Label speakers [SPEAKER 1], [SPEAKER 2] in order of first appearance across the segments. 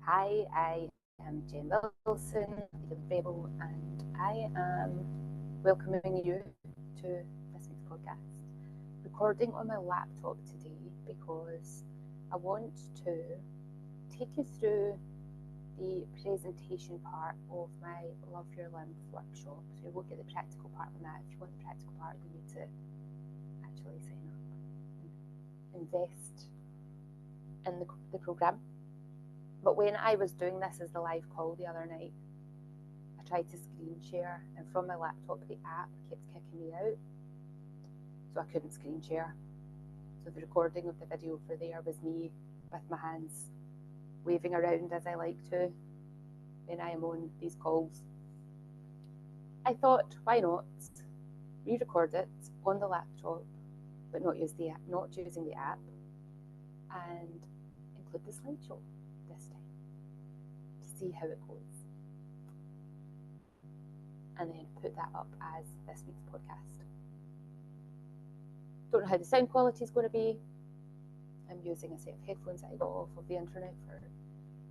[SPEAKER 1] Hi, I am Jen Wilson, the Rebel, and I am welcoming you to this week's podcast. Recording on my laptop today because I want to take you through the presentation part of my Love Your Lymph workshop. So you won't get the practical part on that. If you want the practical part, you need to actually sign up and invest in the program. But when I was doing this as the live call the other night, I tried to screen share, and from my laptop the app kept kicking me out, so I couldn't screen share. So the recording of the video for there was me with my hands waving around as I like to when I am on these calls. I thought, why not re-record it on the laptop, but not using the app, and include the slideshow this time to see how it goes, and then put that up as this week's podcast. Don't know how the sound quality is going to be. I'm using a set of headphones that I got off of the internet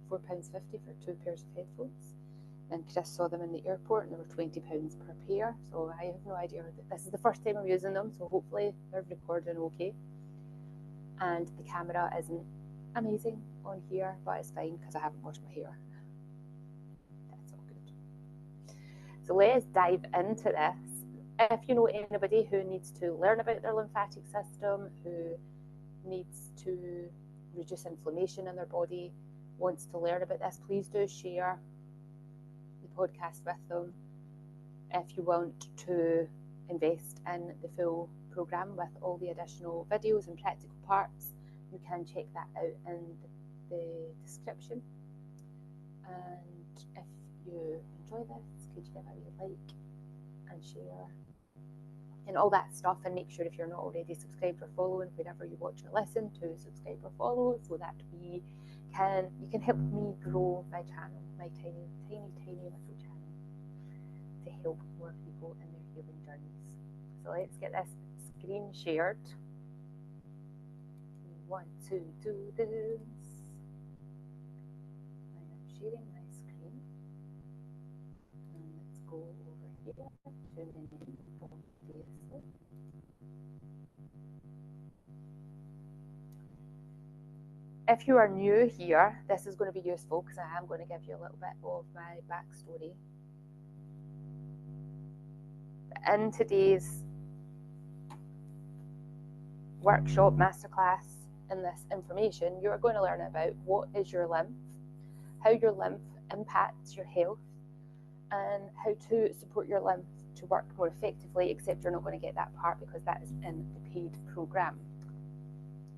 [SPEAKER 1] for £4.50 for 2 pairs of headphones, and Chris saw them in the airport and they were £20 per pair, so I have no idea. This is the first time I'm using them, so hopefully they're recording okay. And the camera isn't amazing on here, but it's fine because I haven't washed my hair. That's all good. So let's dive into this. If you know anybody who needs to learn about their lymphatic system, who needs to reduce inflammation in their body, wants to learn about this, please do share the podcast with them. If you want to invest in the full program with all the additional videos and practical parts, you can check that out in the description. And if you enjoy this, could you give a like and share and all that stuff, and make sure if you're not already subscribed or following wherever you watch or listen, to subscribe or follow, so that you can help me grow my channel, my tiny little channel, to help more people in their healing journeys. So let's get this screen shared. 1, 2, do this. I am sharing my screen, and let's go over here to the name, obviously. If you are new here, this is going to be useful because I am going to give you a little bit of my backstory. In today's workshop, masterclass, in this information, you are going to learn about what is your lymph, how your lymph impacts your health, and how to support your lymph to work more effectively, except you're not going to get that part because that is in the paid program.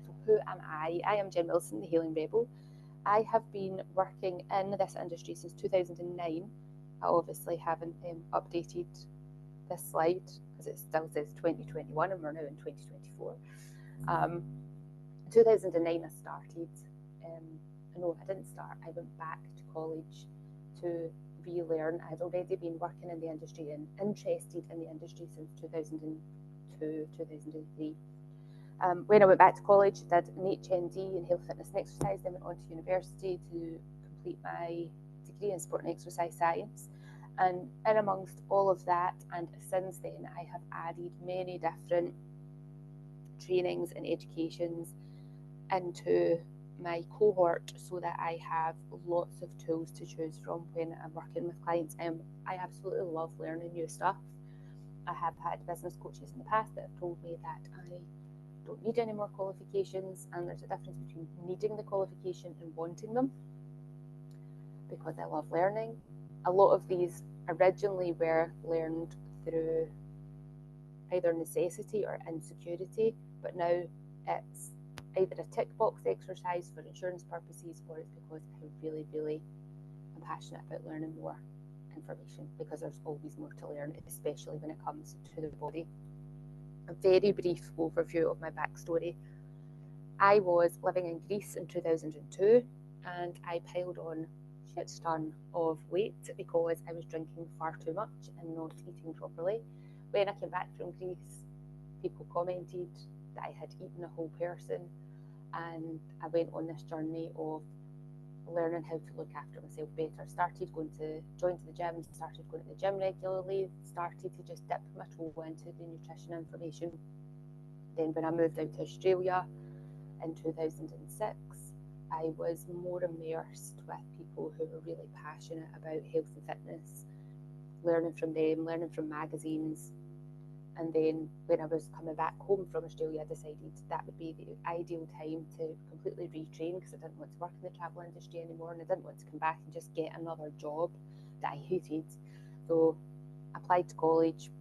[SPEAKER 1] So who am I? I am Jen Wilson, the Healing Rebel. I have been working in this industry since 2009. I obviously haven't updated this slide because it still says 2021 and we're now in 2024. 2009 I started, no I didn't start, I went back to college to relearn. I had already been working in the industry and interested in the industry since 2002, 2003. When I went back to college, I did an HND in health, fitness and exercise, then went on to university to complete my degree in sport and exercise science. And in amongst all of that, and since then, I have added many different trainings and educations into my cohort so that I have lots of tools to choose from when I'm working with clients. I absolutely love learning new stuff. I have had business coaches in the past that have told me that I don't need any more qualifications, and there's a difference between needing the qualification and wanting them, because I love learning. A lot of these originally were learned through either necessity or insecurity, but now it's either a tick box exercise for insurance purposes, or it's because I really am passionate about learning more information, because there's always more to learn, especially when it comes to the body. A very brief overview of my backstory. I was living in Greece in 2002 and I piled on a shit ton of weight because I was drinking far too much and not eating properly. When I came back from Greece, people commented that I had eaten a whole person, and I went on this journey of learning how to look after myself better. Started joined the gym, started going to the gym regularly, started to just dip my toe into the nutrition information. Then when I moved out to Australia in 2006, I was more immersed with people who were really passionate about health and fitness, learning from them, learning from magazines. And then when I was coming back home from Australia, I decided that would be the ideal time to completely retrain, because I didn't want to work in the travel industry anymore, and I didn't want to come back and just get another job that I hated. So I applied to college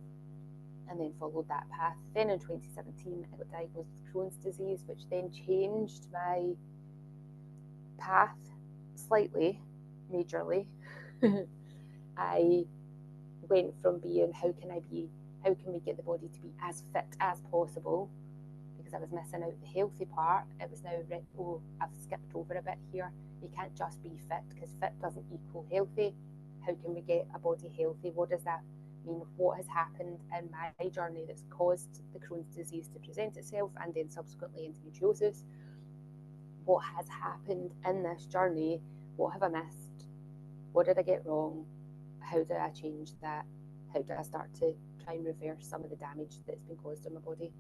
[SPEAKER 1] and then followed that path. Then in 2017, I got diagnosed with Crohn's disease, which then changed my path slightly, majorly. I went from being how can we get the body to be as fit as possible, because I was missing out the healthy part. It was now, I've skipped over a bit here. You can't just be fit, because fit doesn't equal healthy. How can we get a body healthy? What does that mean? What has happened in my journey that's caused the Crohn's disease to present itself, and then subsequently endometriosis? What has happened in this journey? What have I missed? What did I get wrong? How do I change that? How do I start to try and reverse some of the damage that's been caused in my body?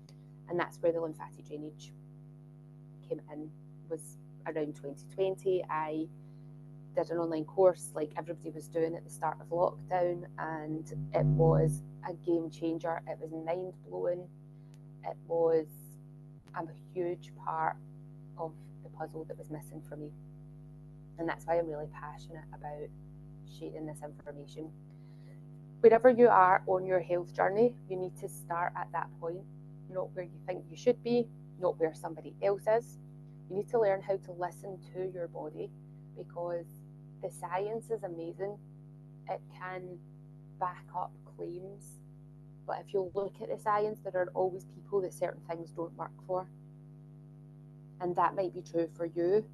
[SPEAKER 1] And that's where the lymphatic drainage came in. Was around 2020. I did an online course like everybody was doing at the start of lockdown, and it was a game changer. It was mind blowing. It was a huge part of the puzzle that was missing for me, and that's why I'm really passionate about sharing this information. Wherever you are on your health journey, you need to start at that point, not where you think you should be, not where somebody else is. You need to learn how to listen to your body, because the science is amazing. It can back up claims, but if you look at the science, there are always people that certain things don't work for, and that might be true for you.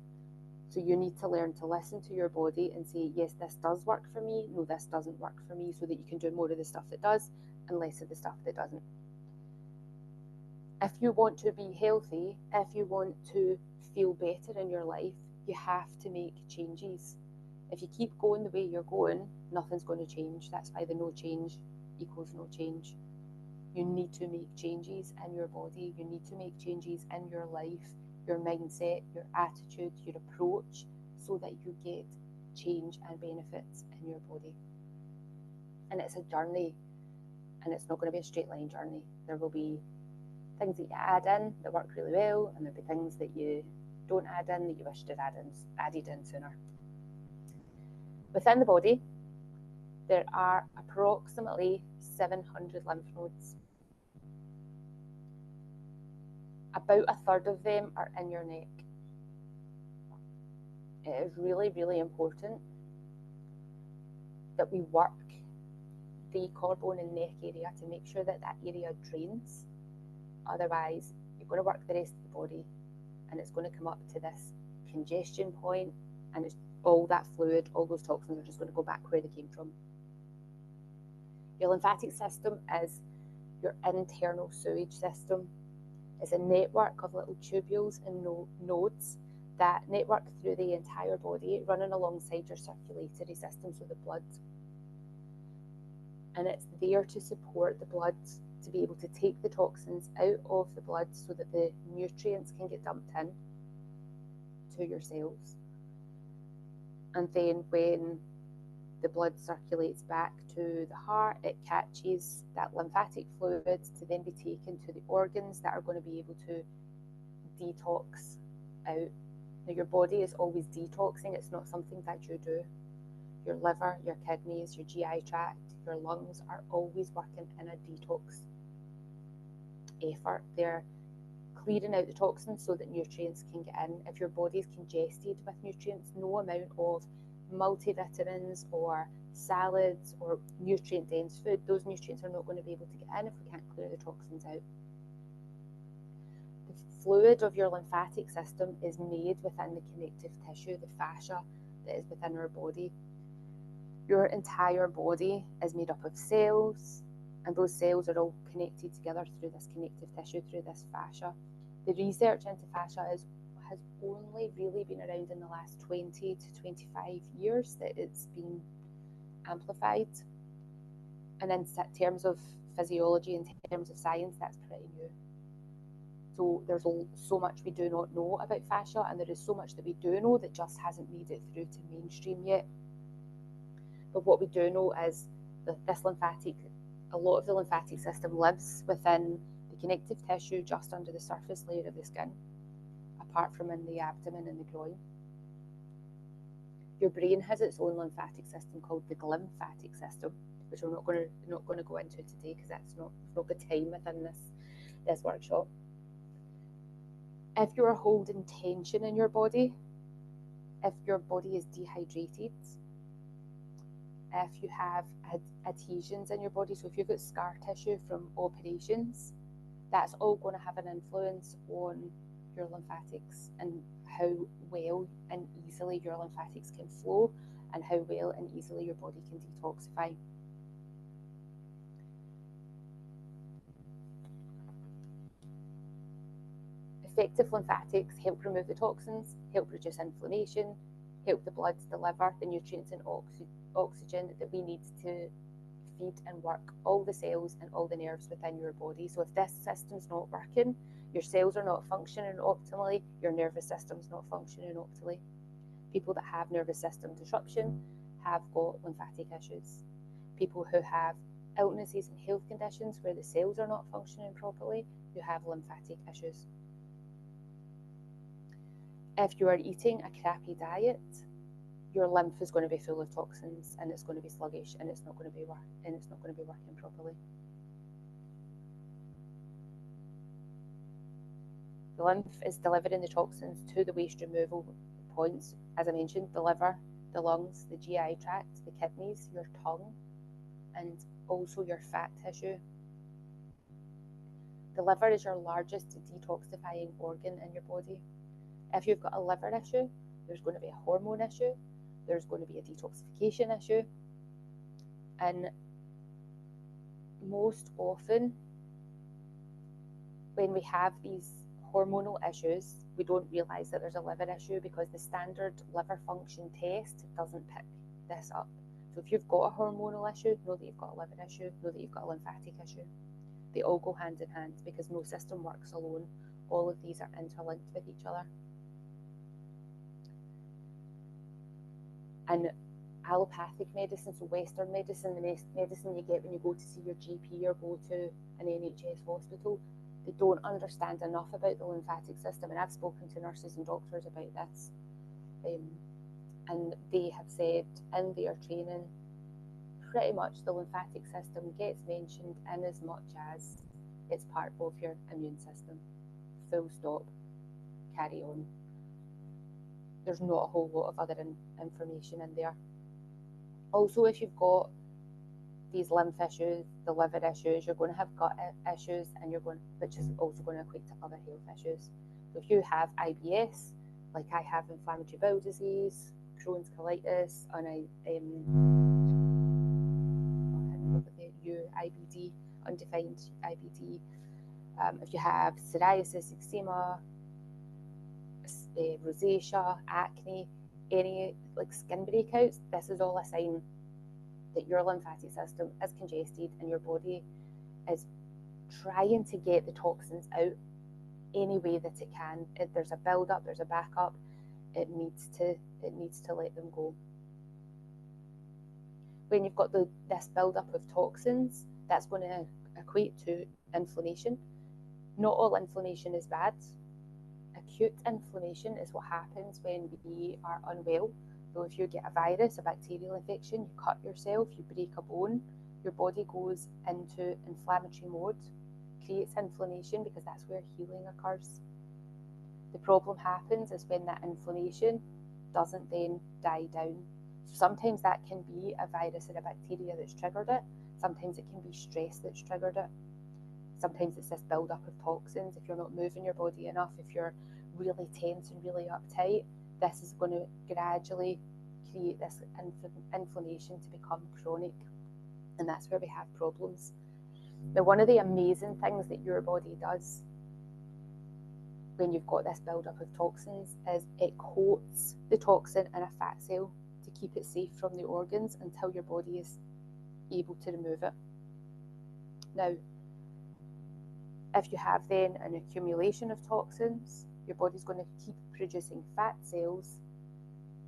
[SPEAKER 1] So you need to learn to listen to your body and say, yes, this does work for me, no, this doesn't work for me, so that you can do more of the stuff that does and less of the stuff that doesn't. If you want to be healthy, if you want to feel better in your life, you have to make changes. If you keep going the way you're going, nothing's going to change. That's why the no change equals no change. You need to make changes in your body. You need to make changes in your life, your mindset, your attitude, your approach, so that you get change and benefits in your body. And it's a journey, and it's not going to be a straight line journey. There will be things that you add in that work really well, and there'll be things that you don't add in that you wish to have added in sooner. Within the body, there are approximately 700 lymph nodes. About a third of them are in your neck. It is really, really important that we work the collarbone and neck area to make sure that that area drains. Otherwise, you're going to work the rest of the body, and it's going to come up to this congestion point, and it's all that fluid, all those toxins are just going to go back where they came from. Your lymphatic system is your internal sewage system. It's a network of little tubules and nodes that network through the entire body, running alongside your circulatory system, so the blood. And it's there to support the blood to be able to take the toxins out of the blood so that the nutrients can get dumped in to your cells. And then when the blood circulates back to the heart, it catches that lymphatic fluid to then be taken to the organs that are going to be able to detox out. Now, your body is always detoxing. It's not something that you do. Your liver, your kidneys, your GI tract, your lungs are always working in a detox effort. They're clearing out the toxins so that nutrients can get in. If your body is congested with nutrients, no amount of multivitamins or salads or nutrient-dense food, those nutrients are not going to be able to get in if we can't clear the toxins out. The fluid of your lymphatic system is made within the connective tissue, the fascia that is within our body. Your entire body is made up of cells, and those cells are all connected together through this connective tissue, through this fascia. The research into fascia is has only really been around in the last 20 to 25 years that it's been amplified. And in terms of physiology, in terms of science, that's pretty new. So there's so much we do not know about fascia, and there is so much that we do know that just hasn't made it through to mainstream yet. But what we do know is that a lot of the lymphatic system lives within the connective tissue just under the surface layer of the skin, apart from in the abdomen and the groin. Your brain has its own lymphatic system called the glymphatic system, which we're not going to go into today because we've not got time within this workshop. If you're holding tension in your body, if your body is dehydrated, if you have adhesions in your body, so if you've got scar tissue from operations, that's all going to have an influence on your lymphatics and how well and easily your lymphatics can flow and how well and easily your body can detoxify. Effective lymphatics help remove the toxins, help reduce inflammation, help the blood deliver the nutrients and oxygen that we need to feed and work all the cells and all the nerves within your body. So if this system's not working, your cells are not functioning optimally, your nervous system's not functioning optimally. People that have nervous system disruption have got lymphatic issues. People who have illnesses and health conditions where the cells are not functioning properly, you have lymphatic issues. If you are eating a crappy diet, your lymph is going to be full of toxins and it's going to be sluggish and it's not going to be working properly. The lymph is delivering the toxins to the waste removal points, as I mentioned, the liver, the lungs, the GI tract, the kidneys, your tongue, and also your fat tissue. The liver is your largest detoxifying organ in your body. If you've got a liver issue, there's going to be a hormone issue, there's going to be a detoxification issue, and most often when we have these hormonal issues, we don't realise that there's a liver issue because the standard liver function test doesn't pick this up. So if you've got a hormonal issue, know that you've got a liver issue, know that you've got a lymphatic issue. They all go hand in hand because no system works alone. All of these are interlinked with each other. And allopathic medicine, so Western medicine, the medicine you get when you go to see your GP or go to an NHS hospital, they don't understand enough about the lymphatic system. And I've spoken to nurses and doctors about this. And they have said in their training, pretty much the lymphatic system gets mentioned in as much as it's part of your immune system. Full stop. Carry on. There's not a whole lot of other information in there. Also, if you've got these lymph issues, the liver issues, you're going to have gut issues, and which is also going to equate to other health issues. So if you have IBS, like I have inflammatory bowel disease, Crohn's colitis, and IBD, undefined IBD. If you have psoriasis, eczema, rosacea, acne, any like skin breakouts, this is all a sign that your lymphatic system is congested and your body is trying to get the toxins out any way that it can. There's a build up, there's a backup. It needs to let them go. When you've got this build up of toxins, that's going to equate to inflammation. Not all inflammation is bad. Acute inflammation is what happens when we are unwell. So if you get a virus, a bacterial infection, you cut yourself, you break a bone, your body goes into inflammatory mode, creates inflammation because that's where healing occurs. The problem happens is when that inflammation doesn't then die down. So sometimes that can be a virus or a bacteria that's triggered it. Sometimes it can be stress that's triggered it. Sometimes it's this build-up of toxins. If you're not moving your body enough, if you're really tense and really uptight, this is going to gradually create this inflammation to become chronic. And that's where we have problems. Now, one of the amazing things that your body does when you've got this build-up of toxins is it coats the toxin in a fat cell to keep it safe from the organs until your body is able to remove it. Now, if you have then an accumulation of toxins, your body's going to keep producing fat cells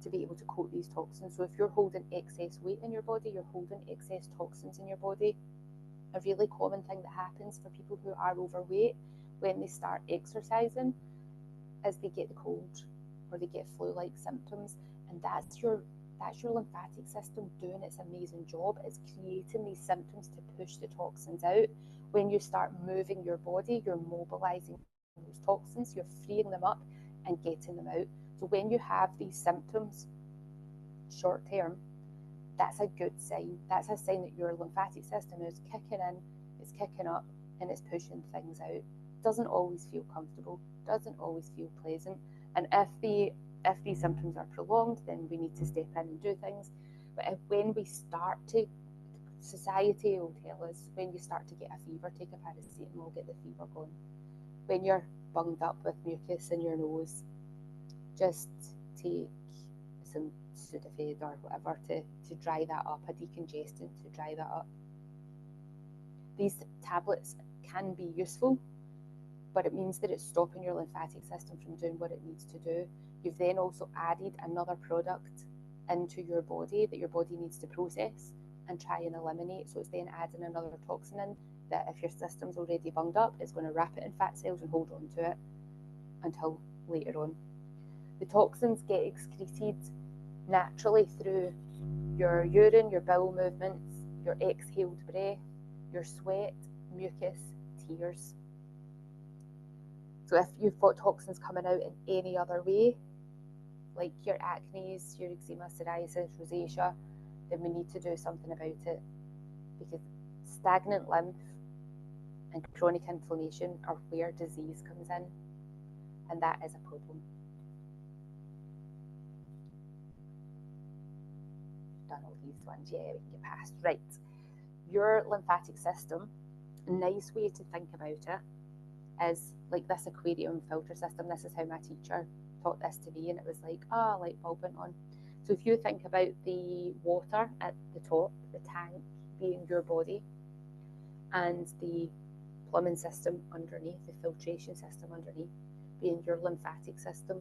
[SPEAKER 1] to be able to coat these toxins. So if you're holding excess weight in your body, you're holding excess toxins in your body. A really common thing that happens for people who are overweight when they start exercising is they get the cold or they get flu-like symptoms, and that's your lymphatic system doing its amazing job. It's creating these symptoms to push the toxins out. When you start moving your body, you're mobilizing those toxins, you're freeing them up and getting them out. So when you have these symptoms short term, that's a good sign. That's a sign that your lymphatic system is kicking in, it's kicking up, and it's pushing things out. Doesn't always feel comfortable, doesn't always feel pleasant. And if these symptoms are prolonged, then we need to step in and do things. But when we start to, society will tell us, when you start to get a fever, take a paracetamol, get the fever gone. When you're bunged up with mucus in your nose, just take some Sudafed or whatever to dry that up, a decongestant to dry that up. These tablets can be useful, but it means that it's stopping your lymphatic system from doing what it needs to do. You've then also added another product into your body that your body needs to process and try and eliminate. So it's then adding another toxin in that, if your system's already bunged up, it's going to wrap it in fat cells and hold on to it until later on. The toxins get excreted naturally through your urine, your bowel movements, your exhaled breath, your sweat, mucus, tears. So if you've got toxins coming out in any other way, like your acne, your eczema, psoriasis, rosacea, then we need to do something about it, because stagnant lymph and chronic inflammation are where disease comes in, and that is a problem. Done all these ones, yeah, we can get past. Right, your lymphatic system, a nice way to think about it is like this aquarium filter system. This is how my teacher taught this to me, and it was like, light bulb went on. So if you think about the water at the top, the tank being your body, and the plumbing system underneath, the filtration system underneath being your lymphatic system.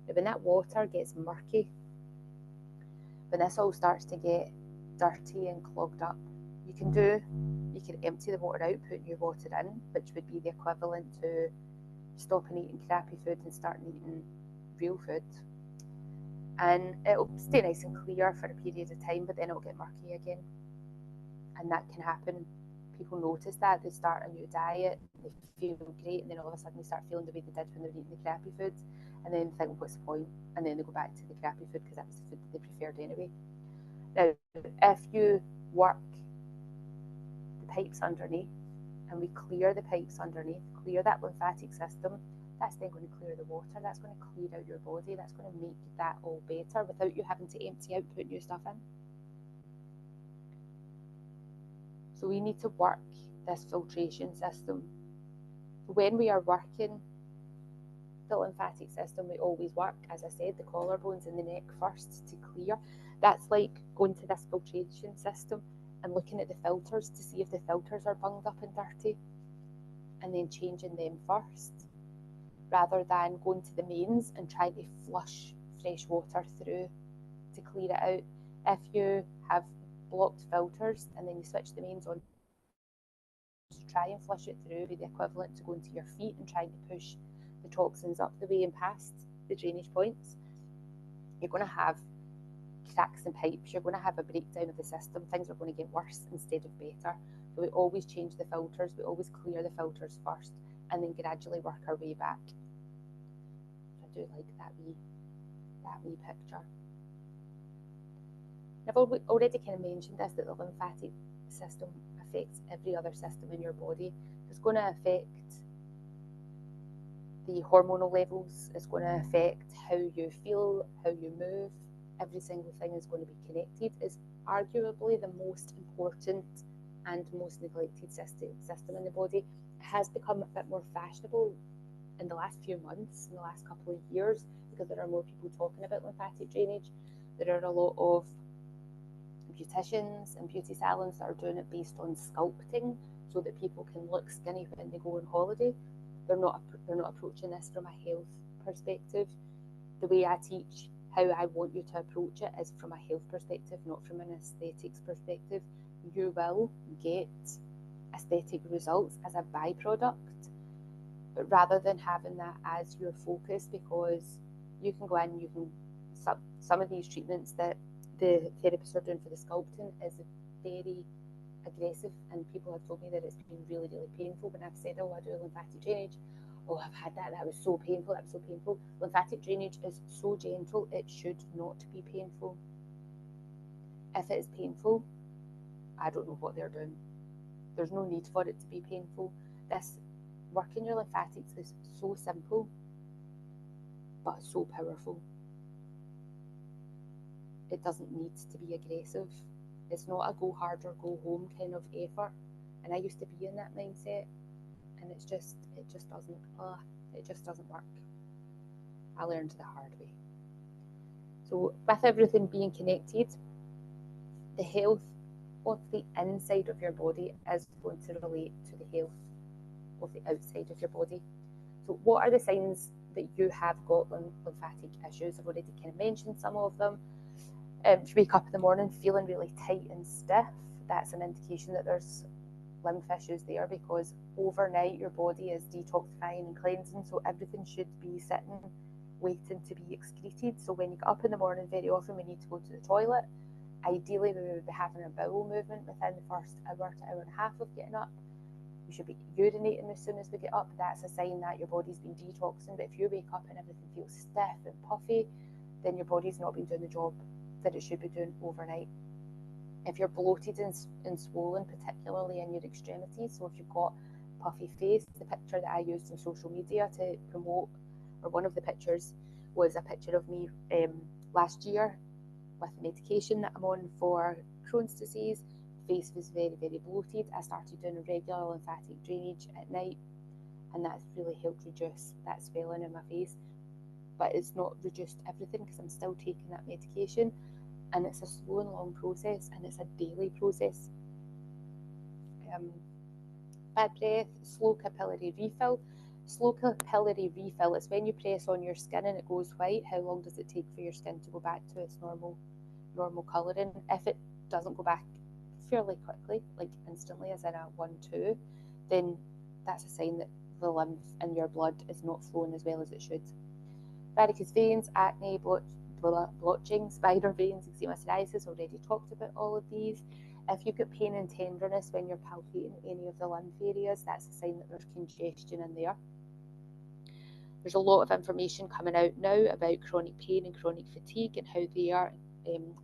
[SPEAKER 1] Now, when that water gets murky, when this all starts to get dirty and clogged up, you can empty the water out, put new water in, which would be the equivalent to stopping eating crappy food and starting eating real food. And it'll stay nice and clear for a period of time, but then it'll get murky again. And that can happen. People notice that. They start a new diet, they feel great, and then all of a sudden they start feeling the way they did when they were eating the crappy foods, and then think, what's the point? And then they go back to the crappy food because that was the food that they preferred anyway. Now, if you work the pipes underneath, and we clear the pipes underneath, clear that lymphatic system, that's then going to clear the water, that's going to clear out your body, that's going to make that all better without you having to empty out, put new stuff in. So we need to work this filtration system. When we are working the lymphatic system, we always work, as I said, the collarbones and the neck first to clear. That's like going to this filtration system and looking at the filters to see if the filters are bunged up and dirty, and then changing them first, rather than going to the mains and trying to flush fresh water through to clear it out. If you have blocked filters and then you switch the mains on to try and flush it through, be the equivalent to going to your feet and trying to push the toxins up the way and past the drainage points. You're going to have cracks in pipes, you're going to have a breakdown of the system, things are going to get worse instead of better. So we always change the filters, we always clear the filters first, and then gradually work our way back. So I do like that wee picture. I've already kind of mentioned this, that the lymphatic system affects every other system in your body. It's going to affect the hormonal levels, it's going to affect how you feel, how you move. Every single thing is going to be connected. It's arguably the most important and most neglected system in the body. It has become a bit more fashionable in the last few months, in the last couple of years, because there are more people talking about lymphatic drainage. There are a lot of beauticians and beauty salons that are doing it based on sculpting, so that people can look skinny when they go on holiday. They're not approaching this from a health perspective. The way I teach how I want you to approach it is from a health perspective, not from an aesthetics perspective. You will get aesthetic results as a byproduct, but rather than having that as your focus, because you can go in, you can some of these treatments that the therapists are doing for the sculpting is very aggressive, and people have told me that it's been really, really painful when I've said, oh, I do lymphatic drainage. Oh, I've had that was so painful, that was so painful. Lymphatic drainage is so gentle, it should not be painful. If it is painful, I don't know what they're doing. There's no need for it to be painful. This working your lymphatics is so simple, but so powerful. It doesn't need to be aggressive. It's not a go hard or go home kind of effort. And I used to be in that mindset, and it just doesn't work. I learned the hard way. So with everything being connected, the health of the inside of your body is going to relate to the health of the outside of your body. So what are the signs that you have got lymphatic issues? I've already kind of mentioned some of them. If you wake up in the morning feeling really tight and stiff, that's an indication that there's lymph issues there, because overnight your body is detoxifying and cleansing, so everything should be sitting waiting to be excreted. So when you get up in the morning, very often we need to go to the toilet. Ideally we would be having a bowel movement within the first hour to hour and a half of getting up. We should be urinating as soon as we get up. That's a sign that your body's been detoxing. But if you wake up and everything feels stiff and puffy, then your body's not been doing the job that it should be doing overnight. If you're bloated and swollen, particularly in your extremities, so if you've got puffy face, the picture that I used on social media to promote, or one of the pictures, was a picture of me last year with medication that I'm on for Crohn's disease. Face was very, very bloated. I started doing a regular lymphatic drainage at night, and that's really helped reduce that swelling in my face. But it's not reduced everything, because I'm still taking that medication, and it's a slow and long process, and it's a daily process. Bad breath, slow capillary refill. Slow capillary refill is when you press on your skin and it goes white. How long does it take for your skin to go back to its normal colouring? If it doesn't go back fairly quickly, like instantly, as in a 1-2, then that's a sign that the lymph in your blood is not flowing as well as it should. Varicose veins, acne, blotching, spider veins, eczema, psoriasis, already talked about all of these. If you get pain and tenderness when you're palpating any of the lymph areas, that's a sign that there's congestion in there. There's a lot of information coming out now about chronic pain and chronic fatigue and how they are,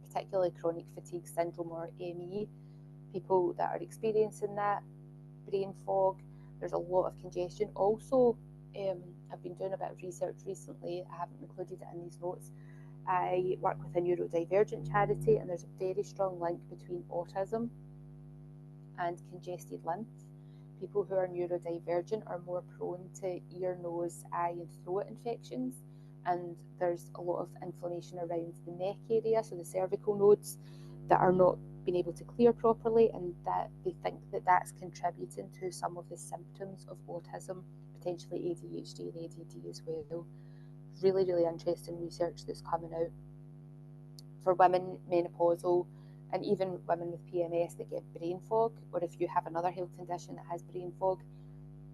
[SPEAKER 1] particularly chronic fatigue syndrome, or ME, people that are experiencing that, brain fog. There's a lot of congestion. Also, I've been doing a bit of research recently. I haven't included it in these notes. I work with a neurodivergent charity, and there's a very strong link between autism and congested lymph. People who are neurodivergent are more prone to ear, nose, eye and throat infections, and there's a lot of inflammation around the neck area, so the cervical nodes, that are not being able to clear properly, and that they think that that's contributing to some of the symptoms of autism, potentially ADHD and ADD as well. Really, really interesting research that's coming out. For women, menopausal, and even women with PMS that get brain fog, or if you have another health condition that has brain fog,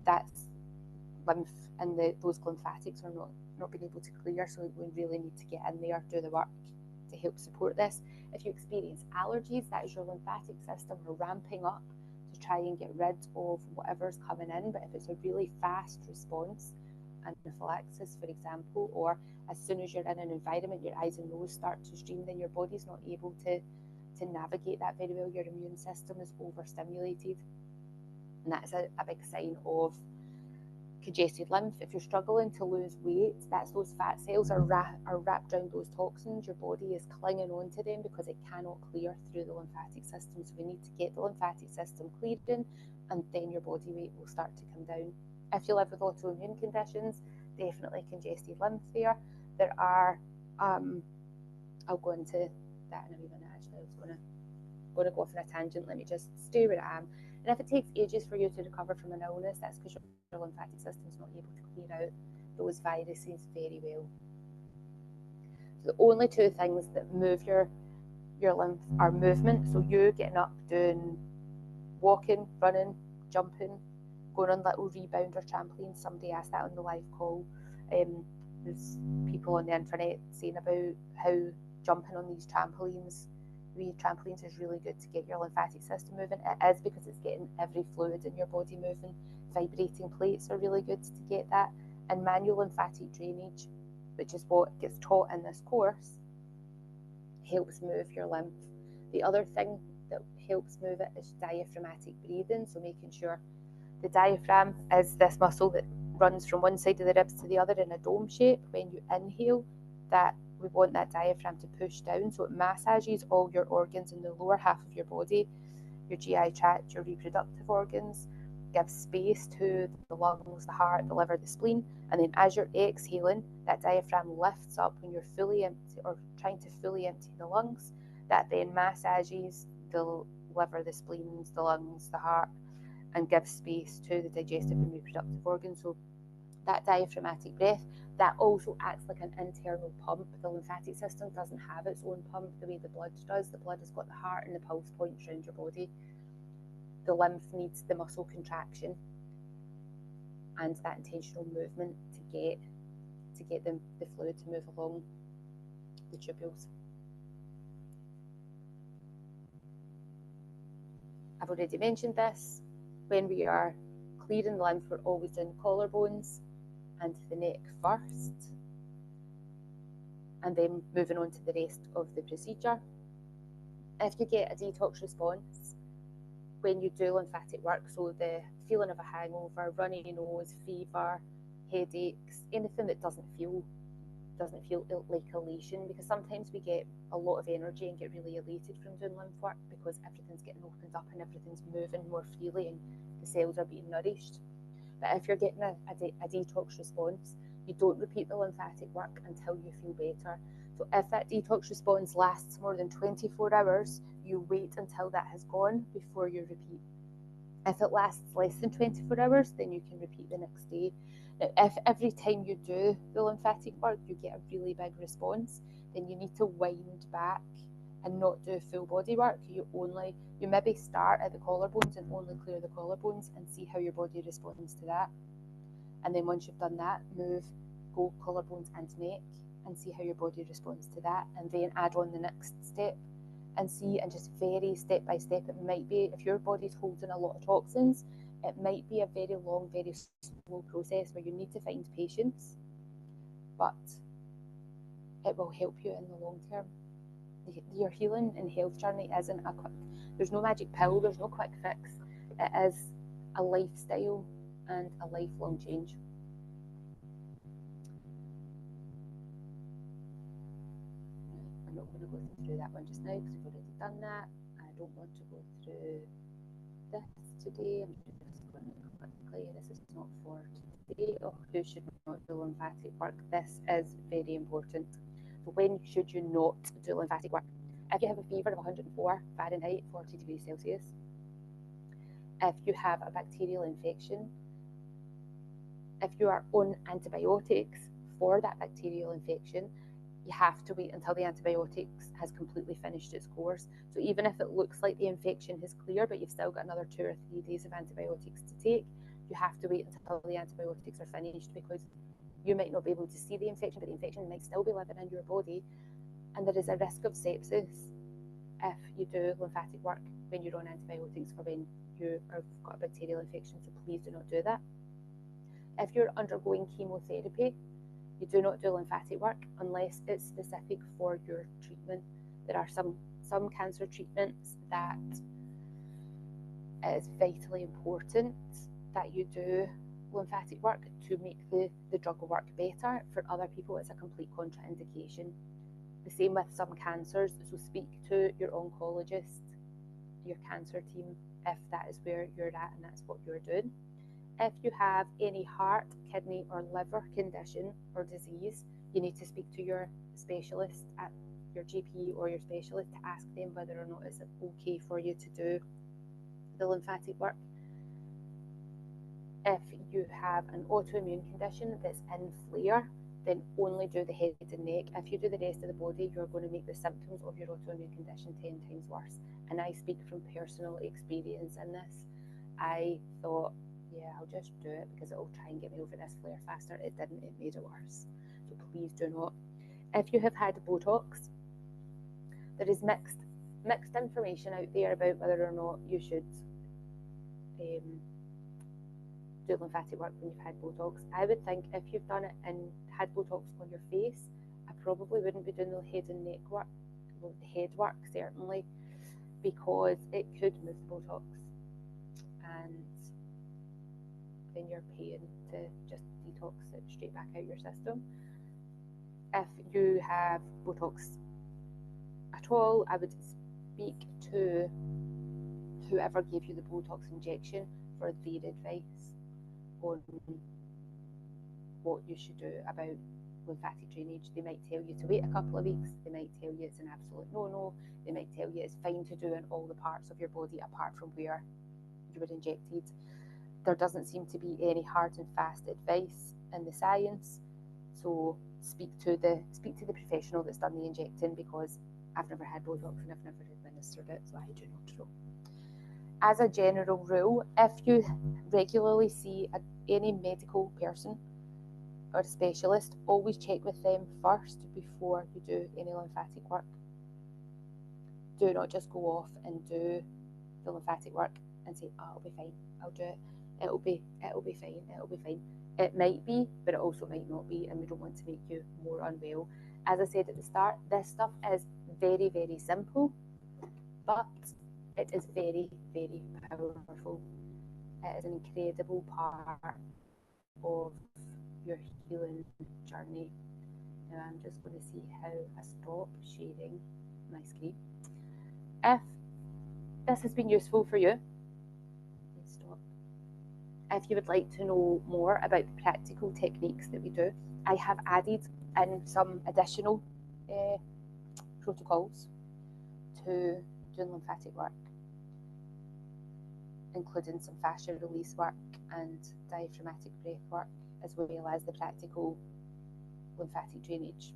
[SPEAKER 1] that's lymph, and those lymphatics are not being able to clear, so we really need to get in there, do the work to help support this. If you experience allergies, that is your lymphatic system ramping up to try and get rid of whatever's coming in. But if it's a really fast response, anaphylaxis for example, or as soon as you're in an environment your eyes and nose start to stream, then your body's not able to navigate that very well. Your immune system is overstimulated, and that's a big sign of congested lymph. If you're struggling to lose weight, that's those fat cells are wrapped around those toxins. Your body is clinging on to them because it cannot clear through the lymphatic system. So we need to get the lymphatic system clearing, and then your body weight will start to come down. If you live with autoimmune conditions, definitely congested lymph there. There are, I'll go into that in a wee minute actually. I was going to go off on a tangent. Let me just stay where I am. And if it takes ages for you to recover from an illness, that's because your lymphatic system is not able to clear out those viruses very well. So the only two things that move your lymph are movement. So you getting up, doing walking, running, jumping, going on little rebounder trampolines. Somebody asked that on the live call. There's people on the internet saying about how jumping on these trampolines is really good to get your lymphatic system moving. It is, because it's getting every fluid in your body moving. Vibrating plates are really good to get that. And manual lymphatic drainage, which is what gets taught in this course, helps move your lymph. The other thing that helps move it is diaphragmatic breathing, so making sure the diaphragm is this muscle that runs from one side of the ribs to the other in a dome shape. When you inhale, that we want that diaphragm to push down, so it massages all your organs in the lower half of your body, your GI tract, your reproductive organs, gives space to the lungs, the heart, the liver, the spleen, and then as you're exhaling, that diaphragm lifts up when you're fully empty or trying to fully empty the lungs. That then massages the liver, the spleens, the lungs, the heart, and gives space to the digestive and reproductive organs. So that diaphragmatic breath, that also acts like an internal pump. The lymphatic system doesn't have its own pump the way the blood does. The blood has got the heart and the pulse points around your body. The lymph needs the muscle contraction and that intentional movement to get the fluid to move along the tubules. I've already mentioned this. When we are clearing the lymph, we're always doing collarbones and the neck first, and then moving on to the rest of the procedure. If you get a detox response when you do lymphatic work, so the feeling of a hangover, runny nose, fever, headaches, anything that doesn't feel like elation, because sometimes we get a lot of energy and get really elated from doing lymph work because everything's getting opened up and everything's moving more freely and the cells are being nourished. But if you're getting a detox response, you don't repeat the lymphatic work until you feel better. So if that detox response lasts more than 24 hours, you wait until that has gone before you repeat. If it lasts less than 24 hours, then you can repeat the next day. Now, if every time you do the lymphatic work, you get a really big response, then you need to wind back and not do full body work. You maybe start at the collarbones and only clear the collarbones and see how your body responds to that. And then once you've done that, go collarbones and neck and see how your body responds to that, and then add on the next step and see, and just very step by step. It might be, if your body's holding a lot of toxins, it might be a very long, very slow process where you need to find patience, but it will help you in the long term. Your healing and health journey isn't there's no magic pill, there's no quick fix. It is a lifestyle and a lifelong change. I'm not going to go through that one just now because we've already done that. I don't want to go through this today. I'm just going to quickly, this is not for today. Who should not do lymphatic work? This is very important. So when should you not do lymphatic work? If you have a fever of 104 Fahrenheit, 40 degrees Celsius, if you have a bacterial infection, if you are on antibiotics for that bacterial infection, you have to wait until the antibiotics has completely finished its course. So even if it looks like the infection has cleared, but you've still got another 2 or 3 days of antibiotics to take, you have to wait until the antibiotics are finished, because you might not be able to see the infection, but the infection might still be living in your body, and there is a risk of sepsis if you do lymphatic work when you're on antibiotics or when you have got a bacterial infection, so please do not do that. If you're undergoing chemotherapy, you do not do lymphatic work unless it's specific for your treatment. There are some cancer treatments that it is vitally important that you do lymphatic work to make the drug work better. For other people, it's a complete contraindication. The same with some cancers, so speak to your oncologist, your cancer team, if that is where you're at and that's what you're doing. If you have any heart, kidney, or liver condition or disease, you need to speak to your specialist at your GP or your specialist to ask them whether or not it's okay for you to do the lymphatic work. If you have an autoimmune condition that's in flare, then only do the head and neck. If you do the rest of the body, you're going to make the symptoms of your autoimmune condition 10 times worse. And I speak from personal experience in this. I thought, yeah, I'll just do it because it'll try and get me over this flare faster. It didn't, it made it worse. So please do not. If you have had Botox, there is mixed information out there about whether or not you should do lymphatic work when you've had Botox. I would think if you've done it and had Botox on your face, I probably wouldn't be doing the head and neck work, well, the head work certainly, because it could move the Botox and then you're paying to just detox it straight back out your system. If you have Botox at all, I would speak to whoever gave you the Botox injection for their advice on what you should do about lymphatic drainage. They might tell you to wait a couple of weeks. They might tell you it's an absolute no-no. They might tell you it's fine to do in all the parts of your body apart from where you were injected. There doesn't seem to be any hard and fast advice in the science. So speak to the professional that's done the injecting, because I've never had Botox and I've never administered it, so I do not know. As a general rule, if you regularly see any medical person or a specialist, always check with them first before you do any lymphatic work. Do not just go off and do the lymphatic work and say, oh, it'll be fine, I'll do it. It'll be fine. It might be, but it also might not be, and we don't want to make you more unwell. As I said at the start, this stuff is very, very simple, but it is very, very powerful. It is an incredible part of your healing journey. Now I'm just going to see how I stop sharing my screen. If this has been useful for you, stop. If you would like to know more about the practical techniques that we do, I have added in some additional protocols to doing lymphatic work, including some fascia release work and diaphragmatic breath work, as well as the practical lymphatic drainage.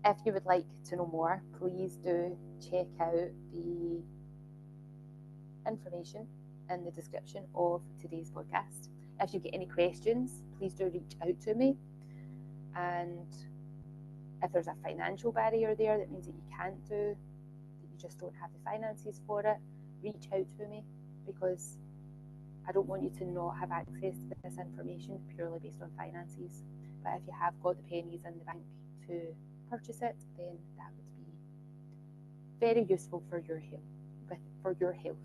[SPEAKER 1] If you would like to know more, please do check out the information in the description of today's podcast. If you get any questions, please do reach out to me. And if there's a financial barrier there that means that you can't do, that you just don't have the finances for it, reach out to me, because I don't want you to not have access to this information purely based on finances. But if you have got the pennies in the bank to purchase it, then that would be very useful for your health.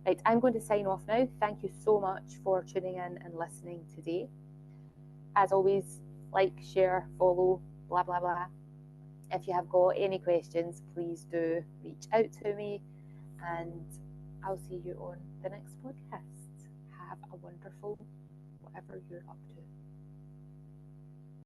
[SPEAKER 1] Right, I'm going to sign off now. Thank you so much for tuning in and listening today. As always, like, share, follow, blah, blah, blah. If you have got any questions, please do reach out to me, and I'll see you on the next podcast. Have a wonderful whatever you're up to.